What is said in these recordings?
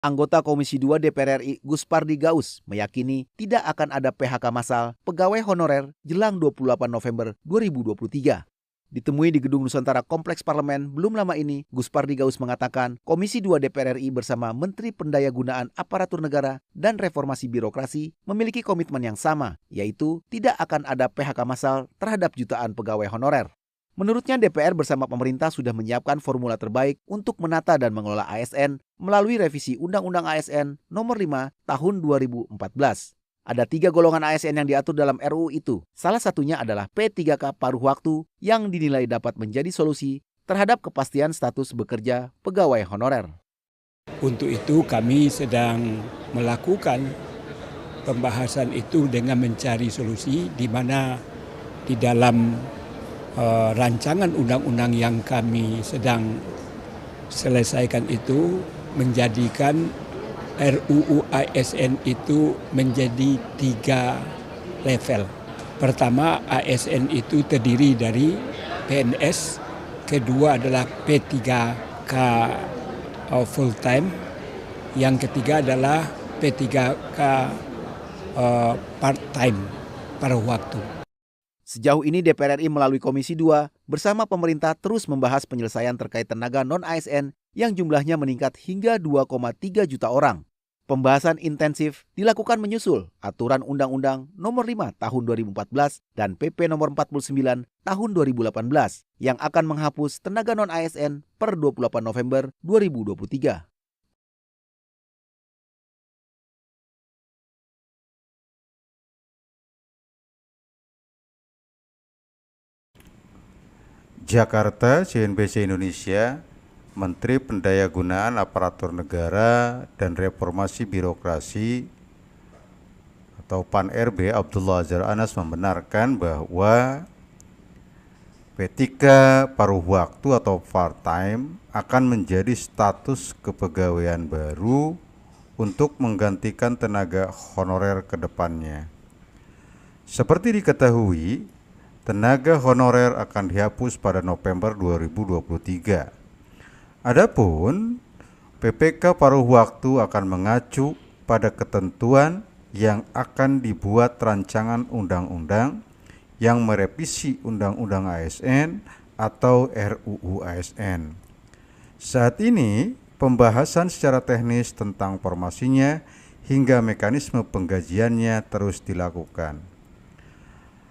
Anggota Komisi 2 DPR RI Guspardi Gaus meyakini tidak akan ada PHK massal pegawai honorer jelang 28 November 2023. Ditemui di Gedung Nusantara Kompleks Parlemen belum lama ini, Guspardi Gaus mengatakan Komisi 2 DPR RI bersama Menteri Pendayagunaan Aparatur Negara dan Reformasi Birokrasi memiliki komitmen yang sama, yaitu tidak akan ada PHK massal terhadap jutaan pegawai honorer. Menurutnya DPR bersama pemerintah sudah menyiapkan formula terbaik untuk menata dan mengelola ASN melalui revisi Undang-Undang ASN Nomor 5 Tahun 2014. Ada 3 golongan ASN yang diatur dalam RUU itu. Salah satunya adalah P3K paruh waktu yang dinilai dapat menjadi solusi terhadap kepastian status bekerja pegawai honorer. Untuk itu kami sedang melakukan pembahasan itu dengan mencari solusi di mana di dalam rancangan undang-undang yang kami sedang selesaikan itu menjadikan RUU ASN itu menjadi 3 level. Pertama, ASN itu terdiri dari PNS, kedua adalah P3K full time, yang ketiga adalah P3K part time paruh waktu. Sejauh ini DPR RI melalui Komisi 2 bersama pemerintah terus membahas penyelesaian terkait tenaga non-ASN yang jumlahnya meningkat hingga 2,3 juta orang. Pembahasan intensif dilakukan menyusul Aturan Undang-Undang Nomor 5 Tahun 2014 dan PP Nomor 49 Tahun 2018 yang akan menghapus tenaga non-ASN per 28 November 2023. Jakarta, CNBC Indonesia, Menteri Pendayagunaan Aparatur Negara dan Reformasi Birokrasi atau PAN-RB Abdullah Azhar Anas membenarkan bahwa P3 paruh waktu atau part-time akan menjadi status kepegawaian baru untuk menggantikan tenaga honorer ke depannya. Seperti diketahui, tenaga honorer akan dihapus pada November 2023. Adapun PPK paruh waktu akan mengacu pada ketentuan yang akan dibuat rancangan undang-undang yang merevisi Undang-Undang ASN atau RUU ASN. Saat ini, pembahasan secara teknis tentang formasinya hingga mekanisme penggajiannya terus dilakukan.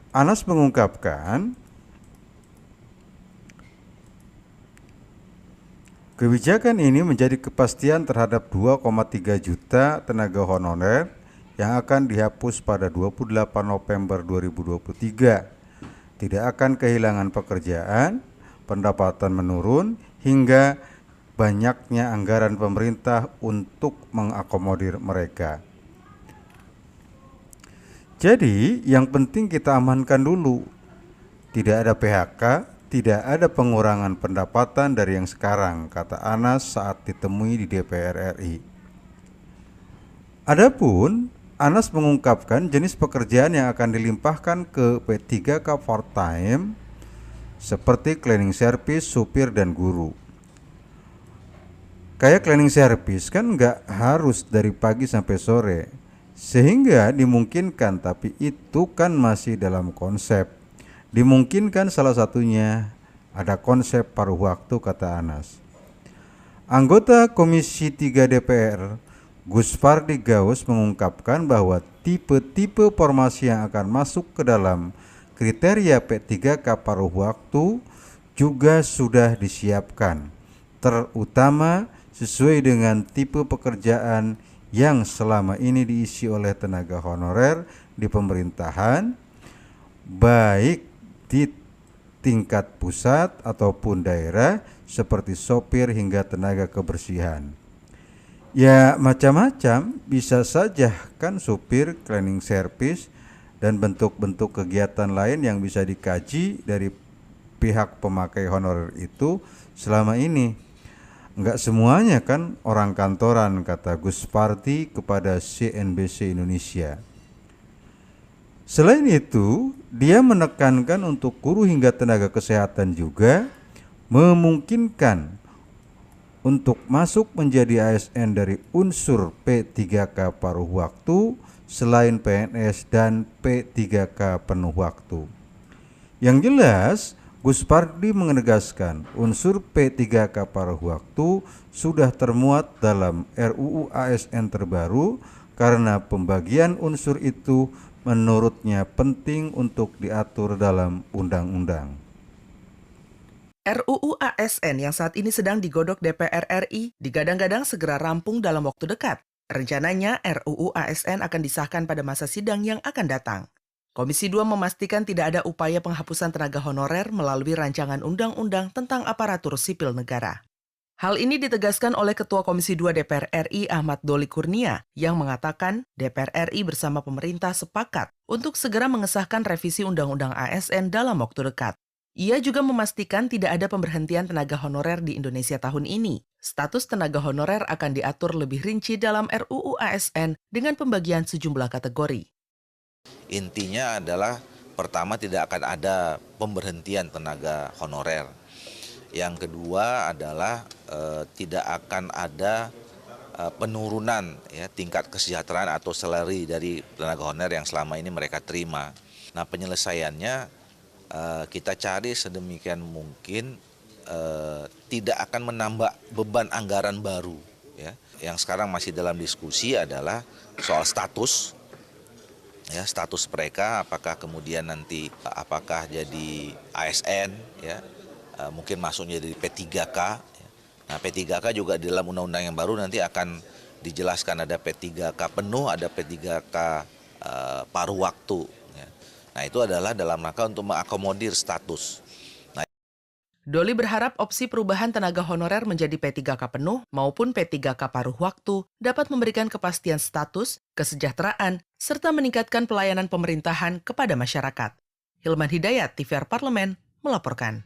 Anas mengungkapkan, kebijakan ini menjadi kepastian terhadap 2,3 juta tenaga honorer yang akan dihapus pada 28 November 2023. Tidak akan kehilangan pekerjaan, pendapatan menurun, hingga banyaknya anggaran pemerintah untuk mengakomodir mereka. Jadi, yang penting kita amankan dulu. Tidak ada PHK, tidak ada pengurangan pendapatan dari yang sekarang, kata Anas saat ditemui di DPR RI. Adapun, Anas mengungkapkan jenis pekerjaan yang akan dilimpahkan ke P3K part-time seperti cleaning service, supir, dan guru. Kayak cleaning service kan nggak harus dari pagi sampai sore, sehingga dimungkinkan, tapi itu kan masih dalam konsep. Dimungkinkan salah satunya ada konsep paruh waktu, kata Anas. Anggota Komisi 3 DPR Guspardi Gaus mengungkapkan bahwa tipe-tipe formasi yang akan masuk ke dalam kriteria P3K paruh waktu juga sudah disiapkan, terutama sesuai dengan tipe pekerjaan yang selama ini diisi oleh tenaga honorer di pemerintahan, baik di tingkat pusat ataupun daerah, seperti sopir hingga tenaga kebersihan. Ya macam-macam, bisa saja kan supir, cleaning service, dan bentuk-bentuk kegiatan lain yang bisa dikaji dari pihak pemakai honorer itu selama ini. Enggak semuanya kan orang kantoran, kata Guspardi kepada CNBC Indonesia. Selain itu, dia menekankan untuk guru hingga tenaga kesehatan juga memungkinkan untuk masuk menjadi ASN dari unsur P3K paruh waktu selain PNS dan P3K penuh waktu. Yang jelas, Gus Pardi menegaskan unsur P3K paruh waktu sudah termuat dalam RUU ASN terbaru karena pembagian unsur itu menurutnya penting untuk diatur dalam undang-undang. RUU ASN yang saat ini sedang digodok DPR RI digadang-gadang segera rampung dalam waktu dekat. Rencananya RUU ASN akan disahkan pada masa sidang yang akan datang. Komisi 2 memastikan tidak ada upaya penghapusan tenaga honorer melalui rancangan undang-undang tentang aparatur sipil negara. Hal ini ditegaskan oleh Ketua Komisi 2 DPR RI Ahmad Doli Kurnia yang mengatakan DPR RI bersama pemerintah sepakat untuk segera mengesahkan revisi Undang-Undang ASN dalam waktu dekat. Ia juga memastikan tidak ada pemberhentian tenaga honorer di Indonesia tahun ini. Status tenaga honorer akan diatur lebih rinci dalam RUU ASN dengan pembagian sejumlah kategori. Intinya adalah pertama tidak akan ada pemberhentian tenaga honorer. Yang kedua adalah tidak akan ada penurunan ya, tingkat kesejahteraan atau salary dari tenaga honorer yang selama ini mereka terima. Nah, penyelesaiannya kita cari sedemikian mungkin tidak akan menambah beban anggaran baru. Ya. Yang sekarang masih dalam diskusi adalah soal status, ya, status mereka, apakah kemudian nanti apakah jadi ASN, ya, mungkin masuknya dari P3K. Ya. Nah, P3K juga di dalam undang-undang yang baru nanti akan dijelaskan ada P3K penuh, ada P3K paruh waktu. Nah, itu adalah dalam rangka untuk mengakomodir status. Doli berharap opsi perubahan tenaga honorer menjadi P3K penuh maupun P3K paruh waktu dapat memberikan kepastian status, kesejahteraan, serta meningkatkan pelayanan pemerintahan kepada masyarakat. Hilman Hidayat, TVR Parlemen, melaporkan.